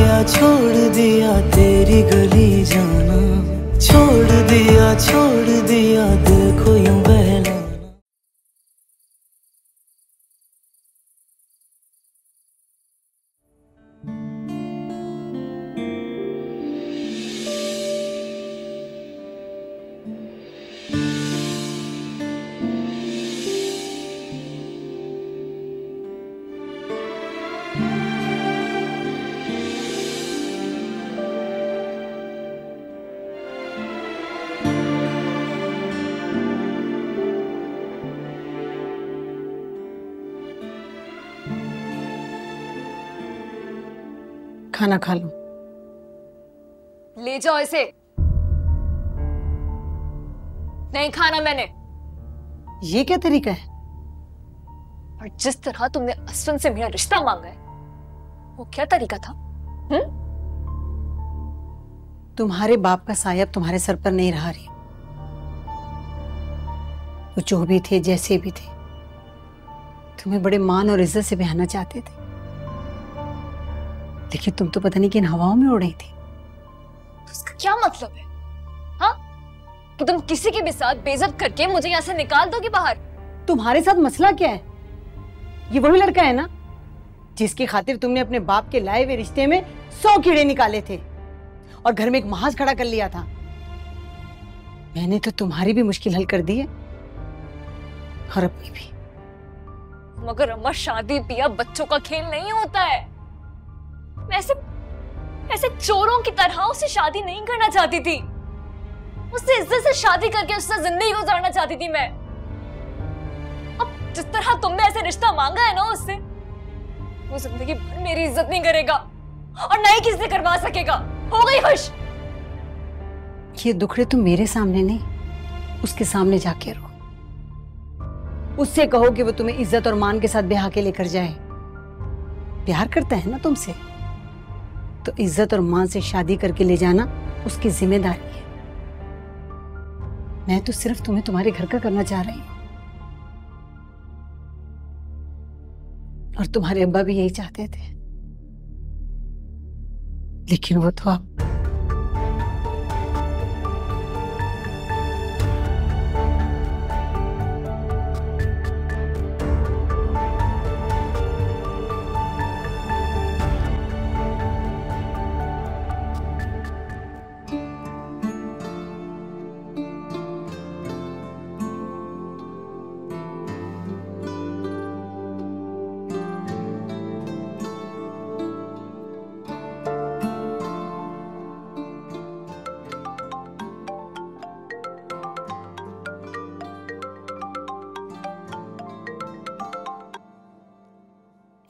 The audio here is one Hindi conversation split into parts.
दिया तेरी गली जाना, छोड़ दिया दिल को यूं बहलाना। खाना खा लो। ले जाओ इसे। नहीं खाना मैंने। ये क्या तरीका है? और जिस तरह तुमने अश्विन से मेरा रिश्ता मांगा है, वो क्या तरीका था? तुम्हारे बाप का साया अब तुम्हारे सर पर नहीं रहा रही। वो जो भी थे, जैसे भी थे, तुम्हें बड़े मान और इज्जत से बहाना चाहते थे, लेकिन तुम तो पता नहीं किन हवाओं में उड़ रही थी। उसका क्या मतलब है? हाँ? कि तुम किसी के भी साथ बेइज्जत करके मुझे यहाँ से निकाल दोगे बाहर? तुम्हारे साथ मसला क्या है? ये वही लड़का है ना जिसकी खातिर तुमने अपने बाप के लाए हुए रिश्ते में 100 कीड़े निकाले थे और घर में एक महाज खड़ा कर लिया था। मैंने तो तुम्हारी भी मुश्किल हल कर दी है और अपनी भी। मगर अम्मा, शादी ब्याह बच्चों का खेल नहीं होता है। मैं ऐसे चोरों की तरह उससे शादी नहीं करना चाहती थी। उससे इज्जत से शादी करके उससे जिंदगी गुजारना चाहती थी मैं। अब जिस तरह तुमने ऐसे रिश्ता मांगा है ना उससे, वो जिंदगी भर मेरी इज्जत नहीं करेगा और ना ही किसी से करवा सकेगा। हो गई खुश? ये दुखड़े तुम मेरे सामने नहीं, उसके सामने जाके रो। उससे कहो कि वो तुम्हें इज्जत और मान के साथ ब्याह के लेकर जाए। प्यार करता है ना तुमसे, तो इज्जत और मान से शादी करके ले जाना उसकी जिम्मेदारी है। मैं तो सिर्फ तुम्हें तुम्हारे घर का करना चाह रही हूं, और तुम्हारे अब्बा भी यही चाहते थे, लेकिन वो तो अब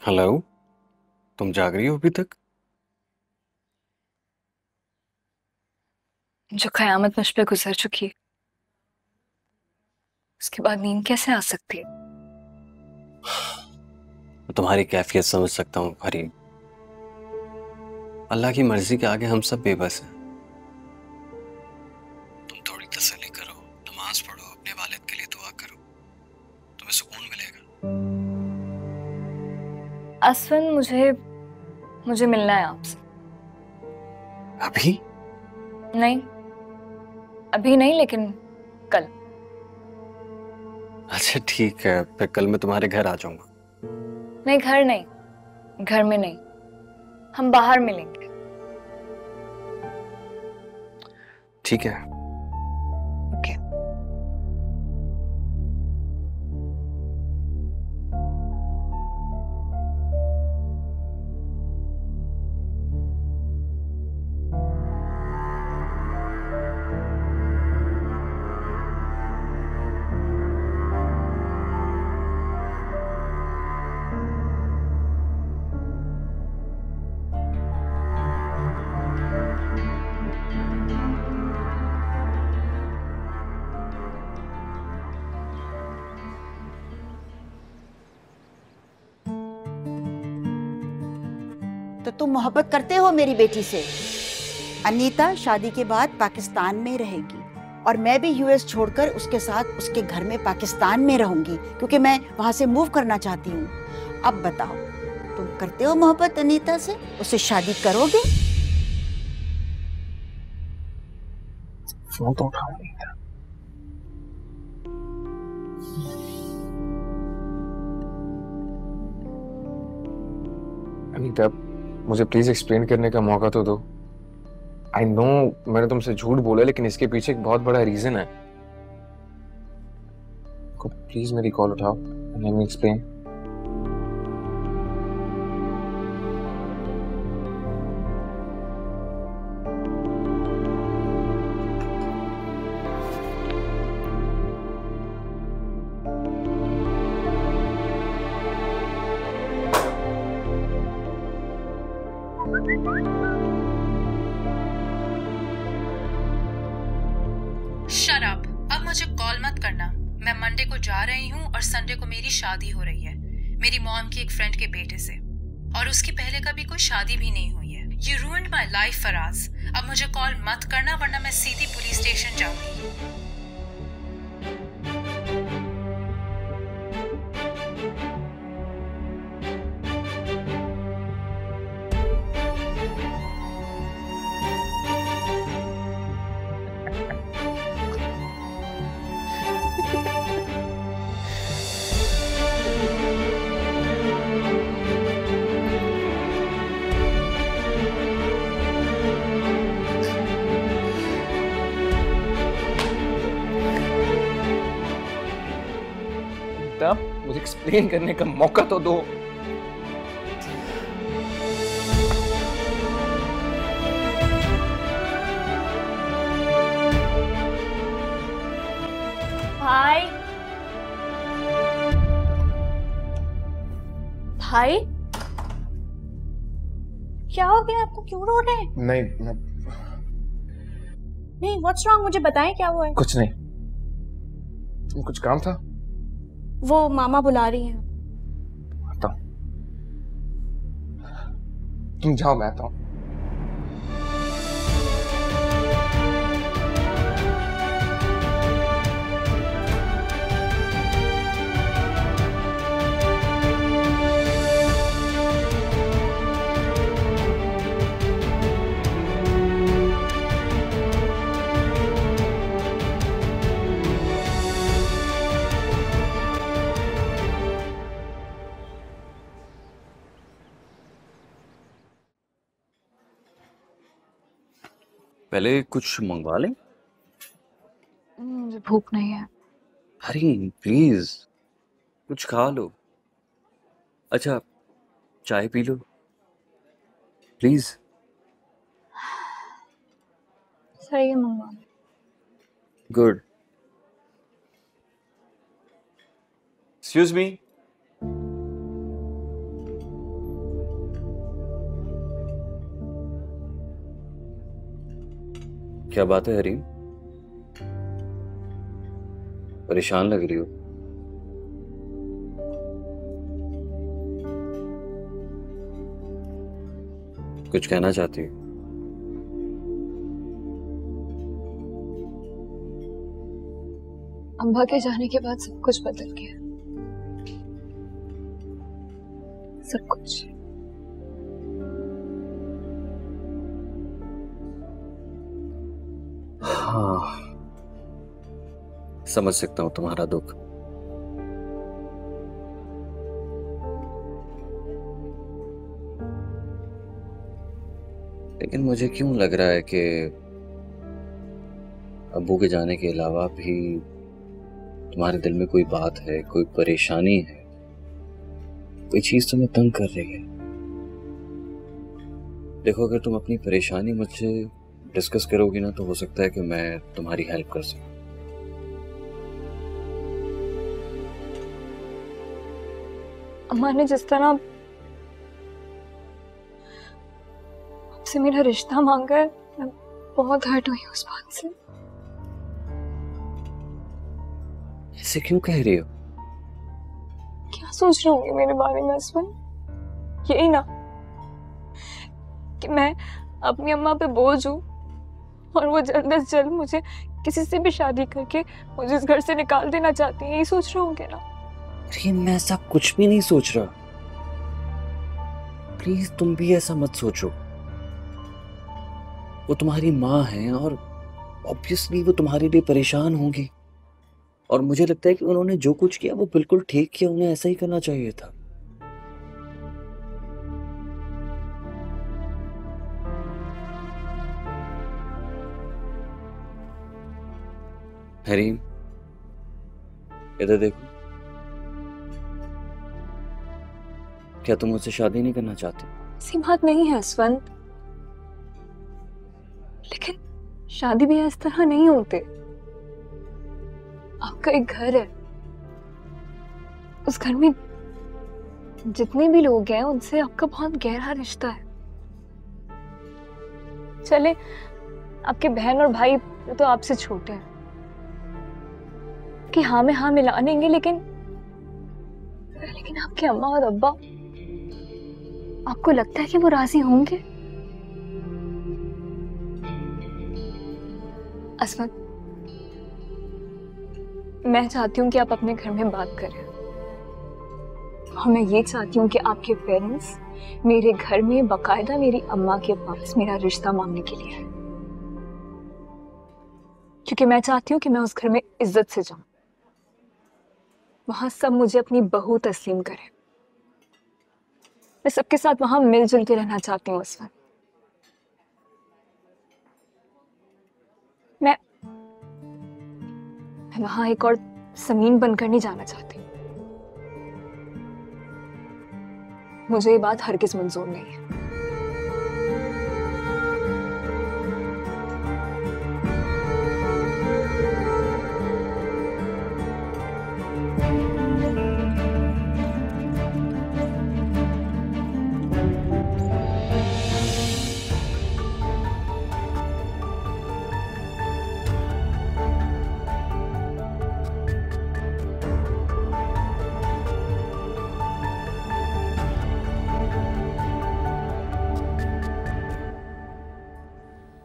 हेलो, तुम जाग रही हो अभी तक? जो कयामत मुझ पे गुजर चुकी है, उसके बाद नींद कैसे आ सकती है? तुम्हारी कैफियत समझ सकता हूँ हरी। अल्लाह की मर्जी के आगे हम सब बेबस हैं। तुम थोड़ी तसल्ली करो, नमाज पढ़ो, अपने वालिद के लिए दुआ करो, तुम्हें सुकून मिलेगा। अश्विन, मुझे मिलना है आपसे। अभी? नहीं, अभी नहीं, लेकिन कल। अच्छा ठीक है, फिर कल मैं तुम्हारे घर आ जाऊंगा। नहीं, घर नहीं, घर में नहीं, हम बाहर मिलेंगे। ठीक है। ओके। तो तुम मोहब्बत करते हो मेरी बेटी से? अनीता शादी के बाद पाकिस्तान में रहेगी और मैं भी यूएस छोड़कर उसके साथ उसके घर में पाकिस्तान में रहूंगी, क्योंकि मैं वहां से मूव करना चाहती हूँ। अब बताओ, तुम करते हो मोहब्बत अनीता से? उससे शादी करोगे? फोन तो उठा नहीं था। अनीता, मुझे प्लीज एक्सप्लेन करने का मौका तो दो। आई नो मैंने तुमसे झूठ बोला, लेकिन इसके पीछे एक बहुत बड़ा रीजन है। प्लीज मेरी कॉल उठाओ and let me explain. Shut up, अब मुझे कॉल मत करना। मैं मंडे को जा रही हूँ और संडे को मेरी शादी हो रही है मेरी मॉम की एक फ्रेंड के बेटे से, और उसकी पहले कभी कोई शादी भी नहीं हुई है। You ruined my life Faraz. अब मुझे कॉल मत करना वरना मैं सीधी पुलिस स्टेशन जाऊंगी। मुझे एक्सप्लेन करने का मौका तो दो। भाई भाई क्या हो गया आपको? क्यों रो रहे हैं? नहीं, व्हाट्स रॉन्ग? मुझे बताएं क्या हुआ है। कुछ नहीं, कुछ काम था। वो मामा बुला रही हैं। आता हूं, तुम जाओ, मैं आता हूं। पहले कुछ मंगवा लें। मुझे भूख नहीं है। अरे प्लीज कुछ खा लो। अच्छा चाय पी लो प्लीज। सही है, मंगवा। गुड। Excuse me. क्या बात है हरीम, परेशान लग रही हो? कुछ कहना चाहती हो? अम्बा के जाने के बाद सब कुछ बदल गया, सब कुछ। हाँ, समझ सकता हूं तुम्हारा दुख। लेकिन मुझे क्यों लग रहा है कि अब्बू के जाने के अलावा भी तुम्हारे दिल में कोई बात है, कोई परेशानी है, कोई चीज तुम्हें तंग कर रही है। देखो, अगर तुम अपनी परेशानी मुझसे डिस्कस करोगी ना तो हो सकता है कि मैं तुम्हारी हेल्प कर सकूं। अम्मा ने जिस तरह आपसे मेरा रिश्ता मांगा है, मैं बहुत हर्ट हुई उस बात से। ऐसे क्यों कह रही हो? क्या सोच रहे होंगे मेरे बारे में असवन? यही ना कि मैं अपनी अम्मा पे बोझ हूँ और वो जल्द से जल्द मुझे किसी से भी शादी करके मुझे इस घर से निकाल देना चाहती है। यही सोच रहे होंगे ना? अरे मैं ऐसा कुछ भी नहीं सोच रहा। प्लीज तुम भी ऐसा मत सोचो। वो तुम्हारी माँ है और ऑब्वियसली वो तुम्हारे लिए परेशान होंगी, और मुझे लगता है कि उन्होंने जो कुछ किया वो बिल्कुल ठीक किया, उन्हें ऐसा ही करना चाहिए था। हरीम, इधर देखो। क्या तुम मुझसे शादी नहीं करना चाहते? ऐसी बात नहीं है असवंत, लेकिन शादी भी इस तरह नहीं होते। आपका एक घर है, उस घर में जितने भी लोग हैं उनसे आपका बहुत गहरा रिश्ता है। चले, आपके बहन और भाई तो आपसे छोटे हैं कि हाँ में हाँ मिला लेंगे, लेकिन आपके अम्मा और अब्बा, आपको लगता है कि वो राजी होंगे? असमत, मैं चाहती हूँ कि आप अपने घर में बात करें, और मैं ये चाहती हूँ कि आपके पेरेंट्स मेरे घर में बाकायदा मेरी अम्मा के पास मेरा रिश्ता मांगने के लिए आए, क्योंकि मैं चाहती हूँ कि मैं उस घर में इज्जत से जाऊं, वहां सब मुझे अपनी बहू तस्लीम करें। मैं सबके साथ वहां मिलजुल के रहना चाहती हूँ। उसमें मैं वहां एक और समीन बनकर नहीं जाना चाहती। मुझे ये बात हरगिज़ मंजूर नहीं है।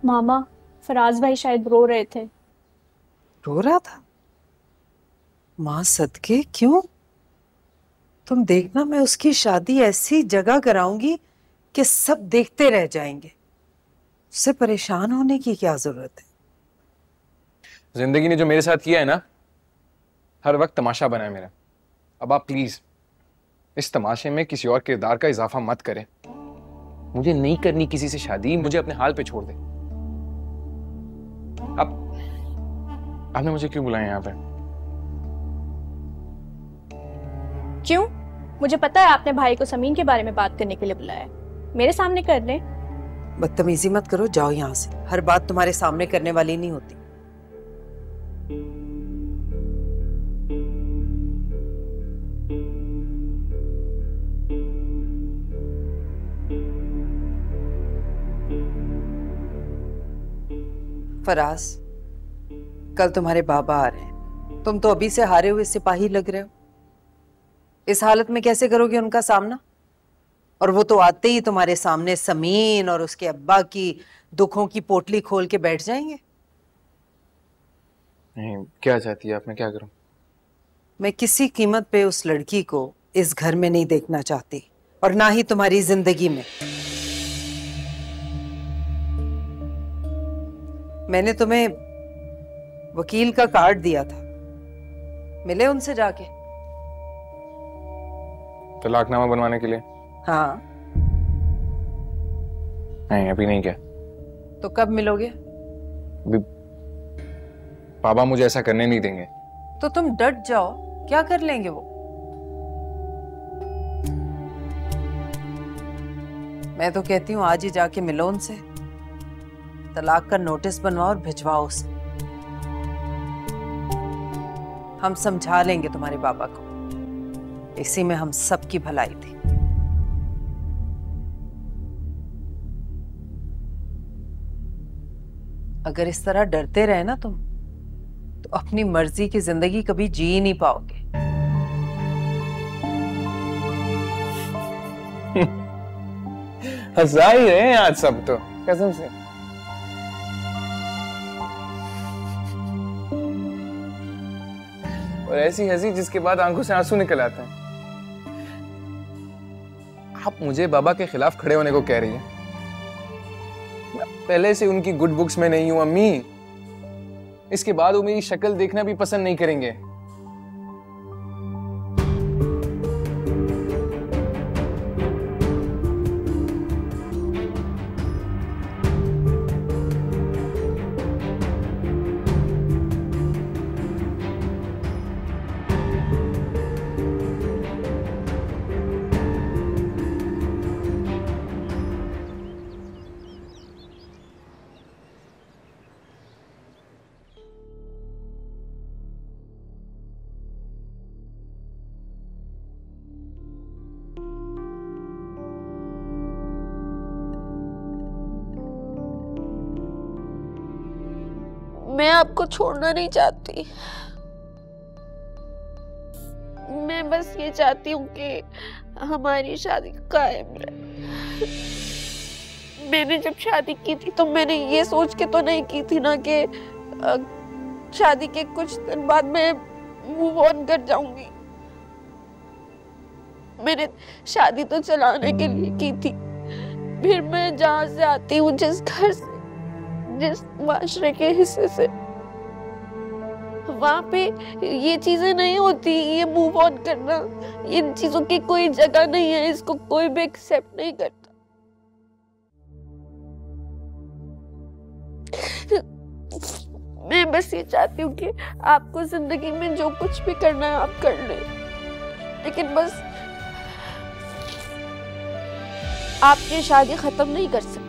मामा, फराज भाई शायद रो रहे थे। रो रहा था? माँ सदके, क्यों? तुम देखना, मैं उसकी शादी ऐसी जगह कराऊंगी कि सब देखते रह जाएंगे। उससे परेशान होने की क्या जरूरत है? जिंदगी ने जो मेरे साथ किया है ना, हर वक्त तमाशा बना है मेरा। अब आप प्लीज इस तमाशे में किसी और किरदार का इजाफा मत करें। मुझे नहीं करनी किसी से शादी, मुझे अपने हाल पे छोड़ दे। अब आपने मुझे क्यों बुलाया यहाँ पे? क्यों? मुझे पता है आपने भाई को समीन के बारे में बात करने के लिए बुलाया है। मेरे सामने कर ले। बदतमीजी मत करो, जाओ यहाँ से। हर बात तुम्हारे सामने करने वाली नहीं होती। फराज, कल तुम्हारे बाबा आ रहे हैं। तुम तो अभी से हारे हुए सिपाही लग रहे हो। इस हालत में कैसे करोगे उनका सामना? और वो तो आते ही तुम्हारे सामने समीन और उसके अब्बा की दुखों की पोटली खोल के बैठ जाएंगे। नहीं, क्या चाहती है आप? मैं क्या करूं? मैं किसी कीमत पे उस लड़की को इस घर में नहीं देखना चाहती, और ना ही तुम्हारी जिंदगी में। मैंने तुम्हें वकील का कार्ड दिया था, मिले उनसे जाके? तलाकनामा बनवाने के लिए? हाँ। नहीं, अभी नहीं। क्या? तो कब मिलोगे? अभी पापा मुझे ऐसा करने नहीं देंगे। तो तुम डट जाओ, क्या कर लेंगे वो? मैं तो कहती हूँ आज ही जाके मिलो उनसे, तलाक का नोटिस बनवाओ और भिजवाओ उसे। हम समझा लेंगे तुम्हारे बाबा को, इसी में हम सबकी भलाई थी। अगर इस तरह डरते रहे ना तुम, तो अपनी मर्जी की जिंदगी कभी जी ही नहीं पाओगे। हंसा ही रहे हैं आज सब तो, कसम से। और ऐसी हंसी जिसके बाद आंखों से आंसू निकल आते हैं। आप मुझे बाबा के खिलाफ खड़े होने को कह रही हैं? मैं पहले से उनकी गुड बुक्स में नहीं हूं अम्मी। इसके बाद वो मेरी शक्ल देखना भी पसंद नहीं करेंगे। मैं आपको छोड़ना नहीं चाहती। मैं बस ये चाहती हूँ कि हमारी शादी कायम रहे। मैंने जब शादी की थी तो मैंने ये सोच के तो नहीं की थी ना कि शादी के कुछ दिन बाद मैं मूव ऑन कर जाऊंगी। मैंने शादी तो चलाने के लिए की थी। फिर मैं जहाँ से आती हूँ, जिस घर से, जिस माशरे के हिस्से से, वहां पे ये चीजें नहीं होती। ये मूव ऑन करना, इन चीजों की कोई जगह नहीं है। इसको कोई भी एक्सेप्ट नहीं करता। मैं बस ये चाहती हूँ कि आपको जिंदगी में जो कुछ भी करना है आप कर लें, लेकिन बस आप ये शादी खत्म नहीं कर सकते।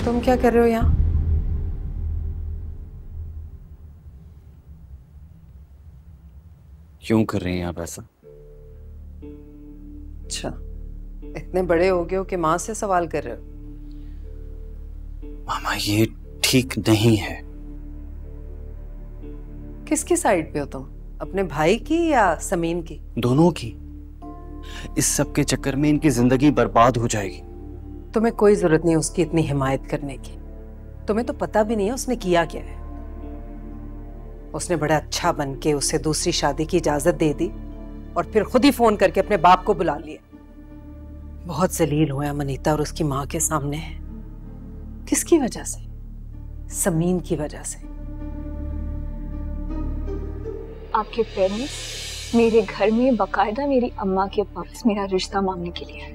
तुम क्या कर रहे हो यहाँ? क्यों कर रही हैं आप ऐसा? अच्छा, इतने बड़े हो गए हो कि माँ से सवाल कर रहे हो? मामा ये ठीक नहीं है। किसकी साइड पे हो तुम? अपने भाई की या समीन की? दोनों की। इस सब के चक्कर में इनकी जिंदगी बर्बाद हो जाएगी। तुम्हें कोई जरूरत नहीं उसकी इतनी हिमायत करने की। तुम्हें तो पता भी नहीं है उसने किया क्या है। उसने बड़ा अच्छा बन के उसे दूसरी शादी की इजाजत दे दी और फिर खुद ही फोन करके अपने बाप को बुला लिया। बहुत जलील हुआ है मनीता और उसकी माँ के सामने। किसकी वजह से? समीन की वजह से। आपके पेरेंट्स मेरे घर में बकायदा मेरी अम्मा के पास मेरा रिश्ता मांगने के लिए आए,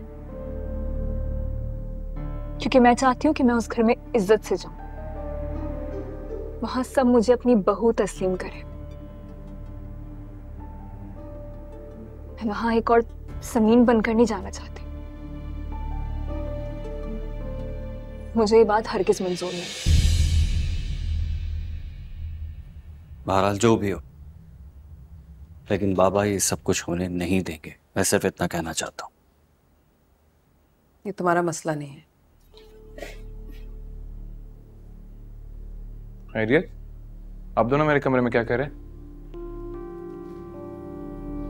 क्योंकि मैं चाहती हूँ कि मैं उस घर में इज्जत से जाऊं। वहां सब मुझे अपनी बहू तस्लीम करें। मैं वहां एक और समीन बनकर नहीं जाना चाहती। मुझे ये बात हरगिज मंजूर नहीं। बहरहाल जो भी हो, लेकिन बाबा ये सब कुछ होने नहीं देंगे। मैं सिर्फ इतना कहना चाहता हूँ। ये तुम्हारा मसला नहीं है। खैरियत? आप दोनों मेरे कमरे में क्या कर रहे हैं?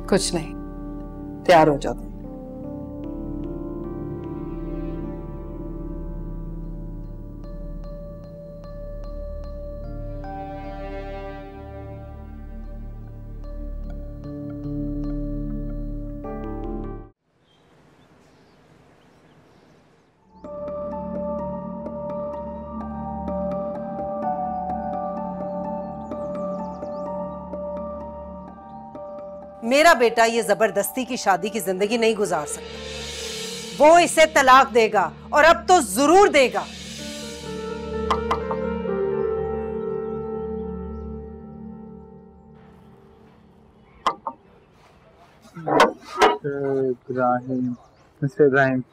कुछ नहीं, तैयार हो जाओ। मेरा बेटा ये जबरदस्ती की शादी की जिंदगी नहीं गुजार सकता। वो इसे तलाक देगा और अब तो जरूर देगा। मिस्टर इब्राहिम,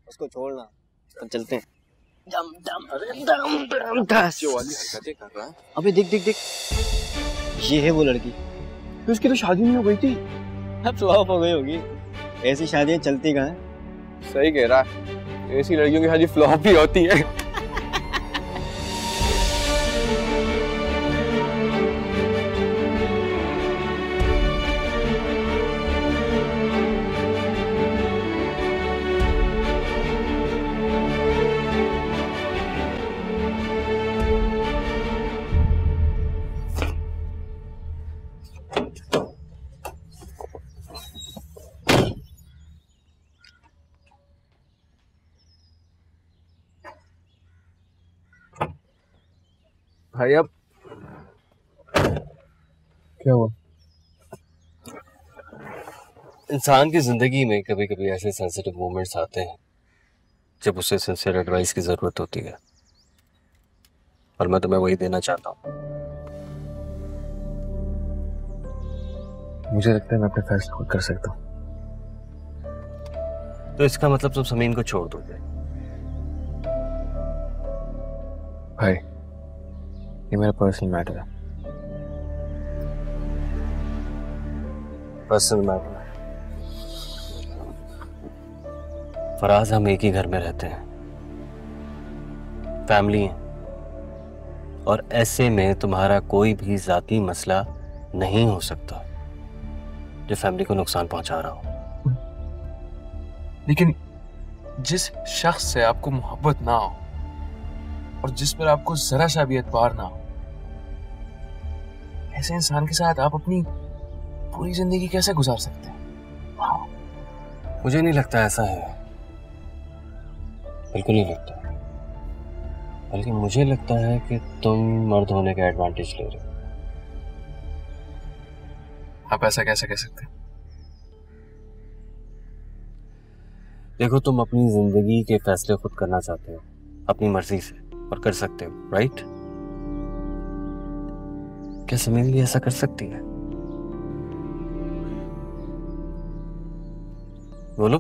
उसको छोड़ना, हम चलते हैं। अबे देख देख देख, ये है वो लड़की। तो उसकी तो शादी नहीं हो गई थी। अब फ्लॉप हो गई होगी। ऐसी शादियां चलती कहाँ हैं? सही कह रहा है, ऐसी लड़कियों की शादी फ्लॉप ही होती है। भाई अब क्या हुआ? इंसान की जिंदगी में कभी कभी ऐसे सेंसिटिव मोमेंट्स आते हैं जब उसे सिंसियर एडवाइस की जरूरत होती है, और मैं तुम्हें वही देना चाहता हूँ। मुझे लगता है मैं अपने फैसले खुद कर सकता हूँ। तो इसका मतलब तुम समीन को छोड़ दोगे? भाई ये मेरा पर्सनल मैटर है। Personal matter? फराज, हम एक ही घर में रहते हैं, फैमिली है, और ऐसे में तुम्हारा कोई भी जाती मसला नहीं हो सकता जो फैमिली को नुकसान पहुंचा रहा हो। लेकिन जिस शख्स से आपको मोहब्बत ना हो और जिस पर आपको जरा सा भी एतबार ना हो, ऐसे इंसान के साथ आप अपनी पूरी जिंदगी कैसे गुजार सकते हैं? मुझे नहीं लगता ऐसा है, बिल्कुल नहीं लगता। बल्कि मुझे लगता है कि तुम मर्द होने का एडवांटेज ले रहे हो। आप ऐसा कैसे कह सकते हैं? देखो, तुम अपनी जिंदगी के फैसले खुद करना चाहते हो अपनी मर्जी से, और कर सकते हो, राइट? क्या समीन भी ऐसा कर सकती है? बोलो।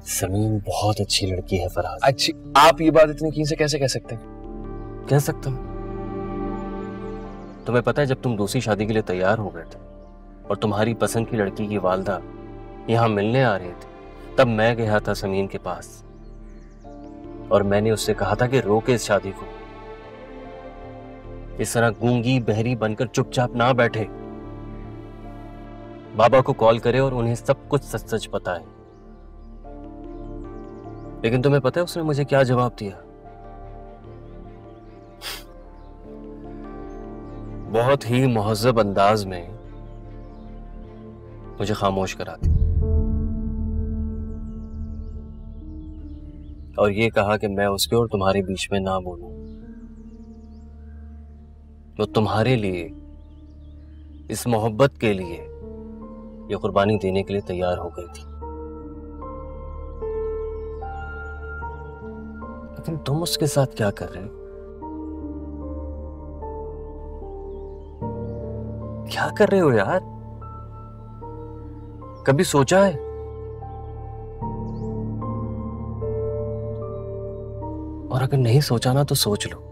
समीन बहुत अच्छी लड़की है फराज। अच्छी? आप ये बात इतनी यकीन से कैसे कह सकते हैं? कह सकता हूं। तुम्हें पता है, जब तुम दूसरी शादी के लिए तैयार हो गए थे और तुम्हारी पसंद की लड़की की वालदा यहां मिलने आ रहे थे, तब मैं गया था समीन के पास और मैंने उससे कहा था कि रोके इस शादी को। इस तरह गूंगी बहरी बनकर चुपचाप ना बैठे, बाबा को कॉल करे और उन्हें सब कुछ सच सच पता है। लेकिन तुम्हें पता है उसने मुझे क्या जवाब दिया? बहुत ही मुहज़्ज़ब अंदाज में मुझे खामोश करा दी और ये कहा कि मैं उसके और तुम्हारे बीच में ना बोलूं। तो तुम्हारे लिए, इस मोहब्बत के लिए ये कुर्बानी देने के लिए तैयार हो गई थी। लेकिन तुम उसके साथ क्या कर रहे हो? क्या कर रहे हो यार? कभी सोचा है? और अगर नहीं सोचा ना तो सोच लो।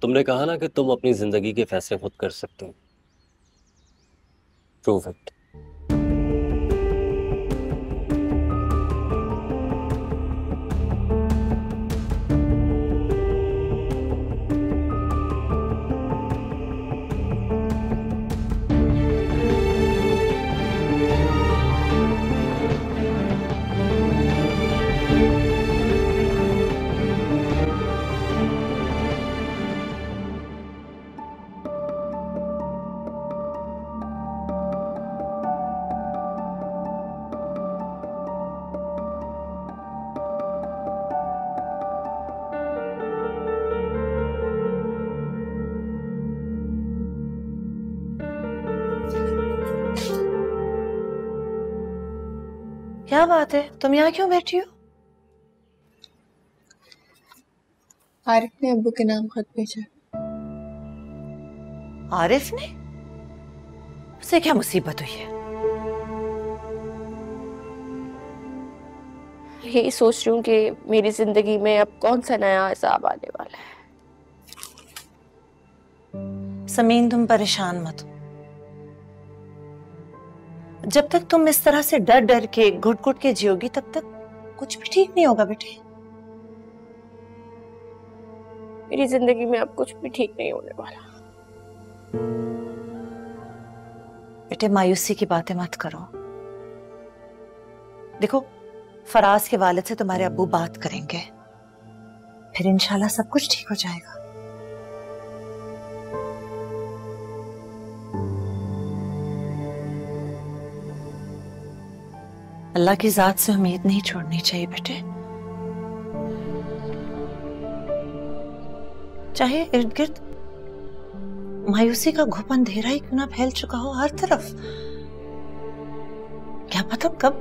तुमने कहा ना कि तुम अपनी जिंदगी के फैसले खुद कर सकते हो। Prove it. क्या बात है, तुम यहाँ क्यों बैठी हो? आरिफ ने अब्बू के नाम खत भेजा। आरिफ ने? उसे क्या मुसीबत हुई है? यही सोच रही हूँ कि मेरी जिंदगी में अब कौन सा नया अजाब आने वाला है। समीन, तुम परेशान मत हो। जब तक तुम इस तरह से डर डर के घुट घुट के जियोगी तब तक कुछ भी ठीक नहीं होगा बेटे। मेरी जिंदगी में अब कुछ भी ठीक नहीं होने वाला। बेटे, मायूसी की बातें मत करो। देखो, फराज के वालिद से तुम्हारे अब्बू बात करेंगे, फिर इंशाल्लाह सब कुछ ठीक हो जाएगा। अल्लाह की जात से उम्मीद नहीं छोड़नी चाहिए बेटे। चाहे इर्द गिर्द मायूसी का घुप अंधेरा ही क्यों ना फैल चुका हो हर तरफ, क्या पता कब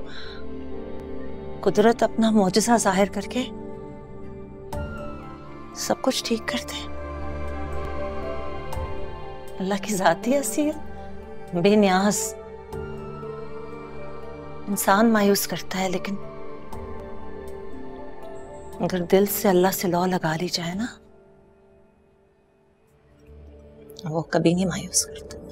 कुदरत अपना मौजज़ा जाहिर करके सब कुछ ठीक कर दे। अल्लाह की जाती ऐसी है, बेनियाज। इंसान मायूस करता है, लेकिन अगर दिल से अल्लाह से लौ लगा ली जाए ना, वो कभी नहीं मायूस करता।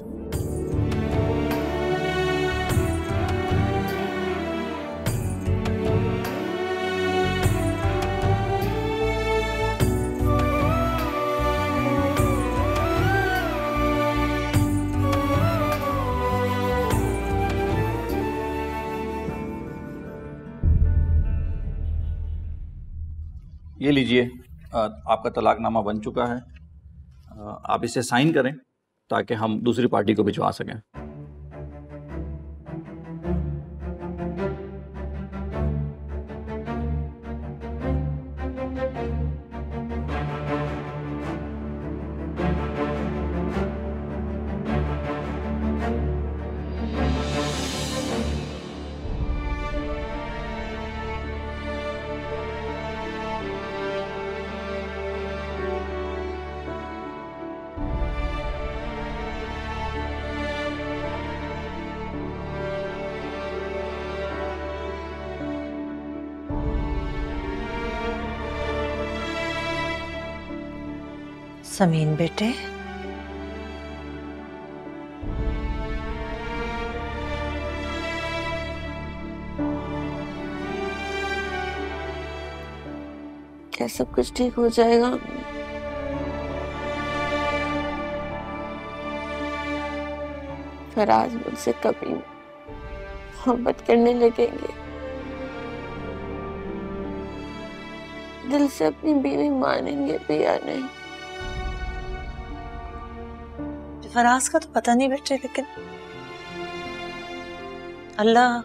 ये लीजिए, आपका तलाकनामा बन चुका है। आप इसे साइन करें ताकि हम दूसरी पार्टी को भिजवा सकें। समीन बेटे, क्या सब कुछ ठीक हो जाएगा? फराज मुझसे कभी मोहब्बत करने लगेंगे, दिल से अपनी बीवी मानेंगे भी या नहीं? फराज का तो पता नहीं बेटे, लेकिन अल्लाह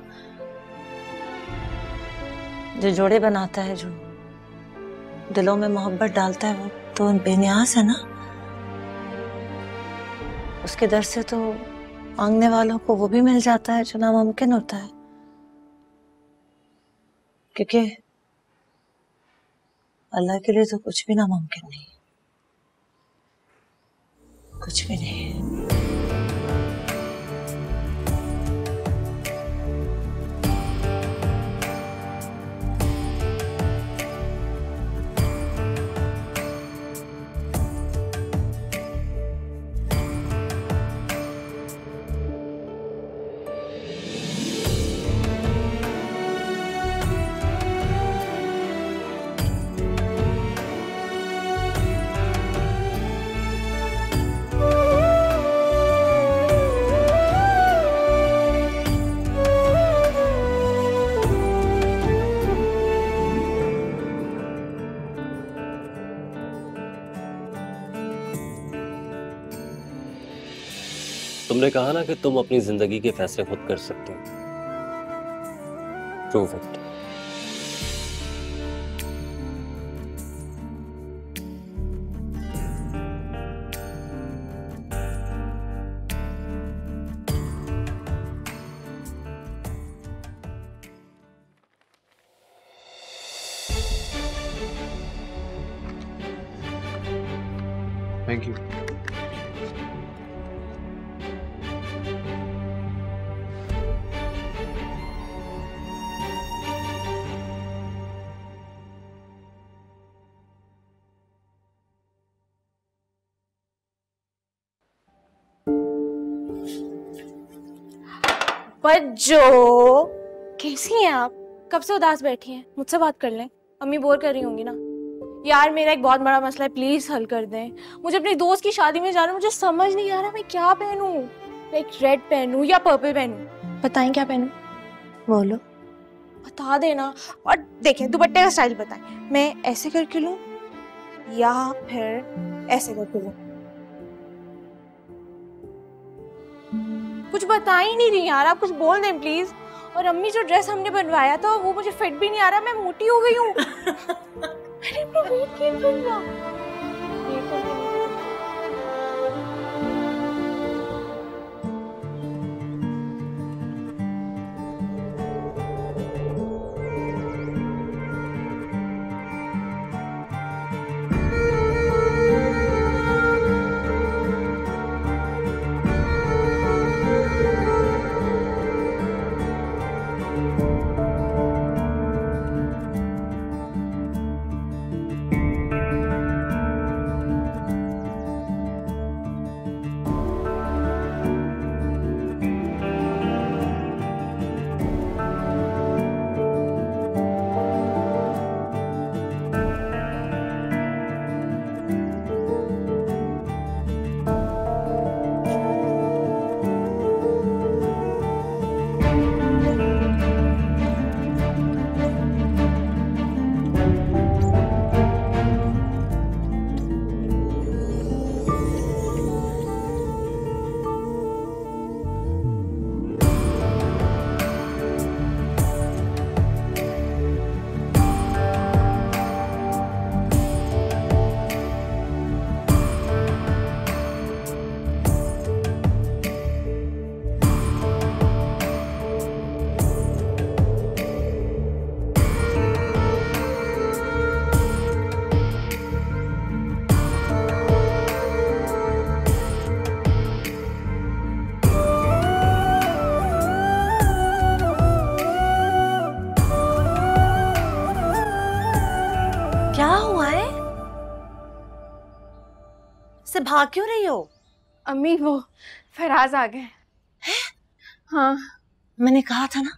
जो जोड़े बनाता है, जो दिलों में मोहब्बत डालता है, वो तो बेनियाज है ना। उसके दर से तो मांगने वालों को वो भी मिल जाता है जो नामुमकिन होता है, क्योंकि अल्लाह के लिए तो कुछ भी नामुमकिन नहीं, कुछ भी नहीं। तुमने कहा ना कि तुम अपनी जिंदगी के फैसले खुद कर सकते हो। Prove it. Thank you. बच्चो, कैसी हैं आप? कब से उदास बैठी हैं? मुझसे बात कर लें। अम्मी बोर कर रही होंगी ना। यार मेरा एक बहुत बड़ा मसला है, प्लीज हल कर दें। मुझे अपने दोस्त की शादी में जाना, मुझे समझ नहीं आ रहा मैं क्या पहनूं। लाइक रेड पहनूं या पर्पल पहनूं? बताएं क्या पहनूं? बोलो, बता देना। और देखें दुपट्टे का स्टाइल बताएं। मैं ऐसे करके लूं या फिर ऐसे करके लूं? कुछ बता ही नहीं रही यार, आप कुछ बोल दें प्लीज। और अम्मी जो ड्रेस हमने बनवाया था वो मुझे फिट भी नहीं आ रहा, मैं मोटी हो गई हूँ। मैंने अपना वेट गेन कर लिया। क्या हुआ है? से भाग क्यों रही हो? अम्मी वो फराज आ गए। हाँ, मैंने कहा था ना,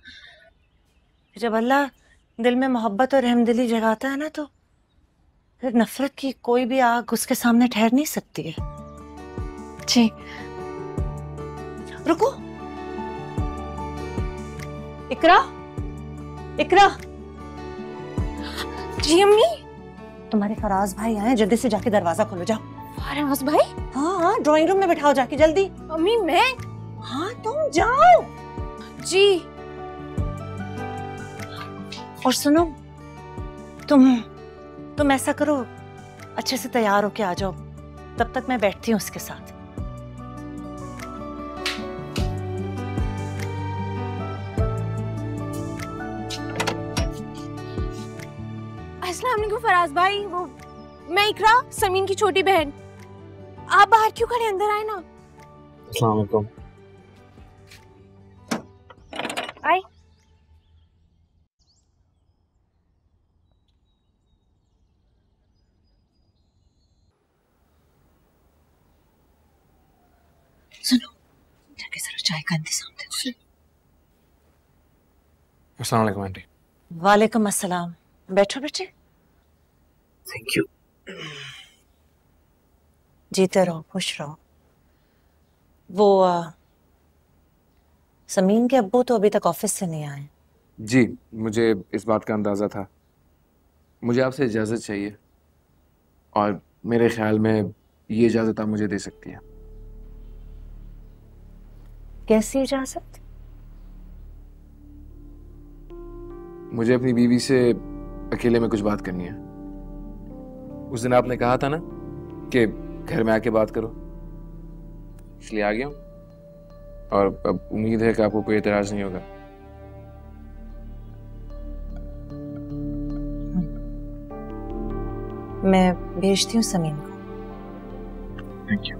जब अल्लाह दिल में मोहब्बत और रहमदिली जगाता है ना, तो फिर नफरत की कोई भी आग उसके सामने ठहर नहीं सकती है। जी रुको, इकरा, इकरा। जी अम्मी। तुम्हारे फराज भाई आए, जल्दी से जाके दरवाजा खोलो, जाओ। फराज भाई? हाँ हाँ, ड्राइंग रूम में बैठाओ जाके, जल्दी। अम्मी मैं? हाँ तुम जाओ। जी। और सुनो, तुम ऐसा करो, अच्छे से तैयार होके आ जाओ, तब तक मैं बैठती हूँ उसके साथ। अस्सलाम वालेकुम फराज भाई। वो मैं इकरा, समीन की छोटी बहन। आप बाहर क्यों खड़े, अंदर आए ना। अस्सलाम वालेकुम। आए। सुनो, जाके जरा चाय का इंतजाम देखो। अस्सलाम वालेकुम आंटी। वालेकुम अस्सलाम। बैठो बेटे। Thank you. जीते रहो, खुश रहो। वो समीन के अब्बू तो अभी तक ऑफिस से नहीं आए। जी, मुझे इस बात का अंदाजा था। मुझे आपसे इजाज़त चाहिए, और मेरे ख्याल में ये इजाज़त आप मुझे दे सकती हैं। कैसी इजाज़त? मुझे अपनी बीवी से अकेले में कुछ बात करनी है। उस दिन आपने कहा था ना कि घर में आके बात करो, इसलिए आ गया हूँ, और अब उम्मीद है कि आपको कोई एतराज नहीं होगा। मैं भेजती हूँ समीन को। Thank you.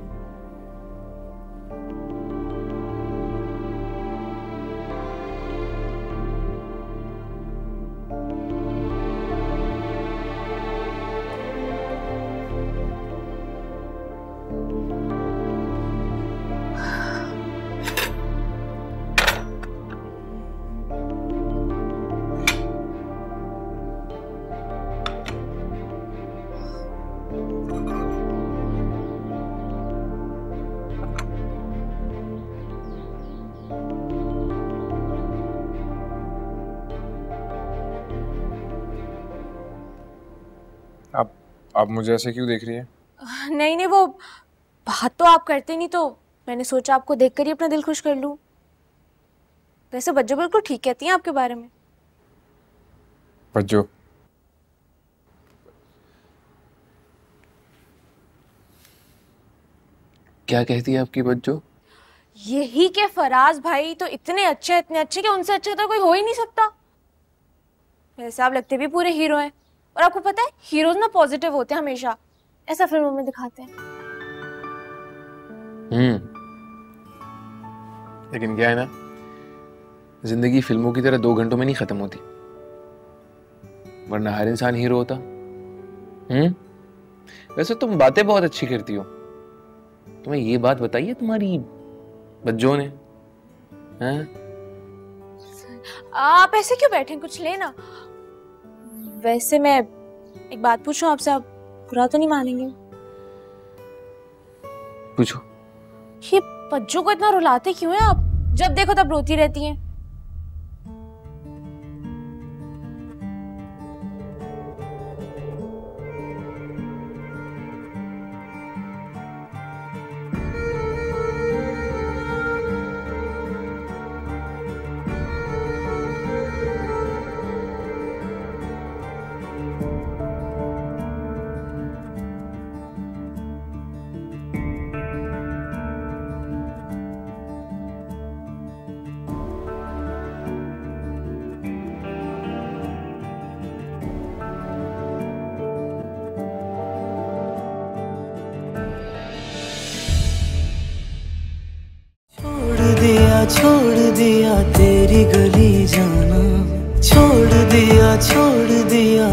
आप मुझे ऐसे क्यों देख रही है? नहीं नहीं, वो बात तो आप करते नहीं, तो मैंने सोचा आपको देखकर ही अपना दिल खुश कर लूं। वैसे बज्जो बिल्कुल ठीक कहती हैं आपके बारे में। बज्जो? क्या कहती है आपकी बज्जो? यही के फराज भाई तो इतने अच्छे कि उनसे अच्छा तो कोई हो ही नहीं सकता। वैसे आप लगते भी पूरे हीरो हैं, और आपको पता है हीरोज ना पॉजिटिव होते हैं हमेशा, ऐसा फिल्मों में दिखाते हैं। लेकिन क्या है ना, जिंदगी फिल्मों की तरह 2 घंटों में नहीं खत्म होती, वरना हर इंसान हीरो होता। वैसे तुम बातें बहुत अच्छी करती हो। तुम्हें ये बात बताई है तुम्हारी बज्जो ने? हैं? आप ऐसे क्यों बैठे, कुछ लेना? वैसे मैं एक बात पूछूं आपसे, आप बुरा तो नहीं मानेंगे? पूछो। ये बज्जो को इतना रुलाते क्यों हैं आप? जब देखो तब रोती रहती हैं। छोड़ दिया तेरी गली जाना, छोड़ दिया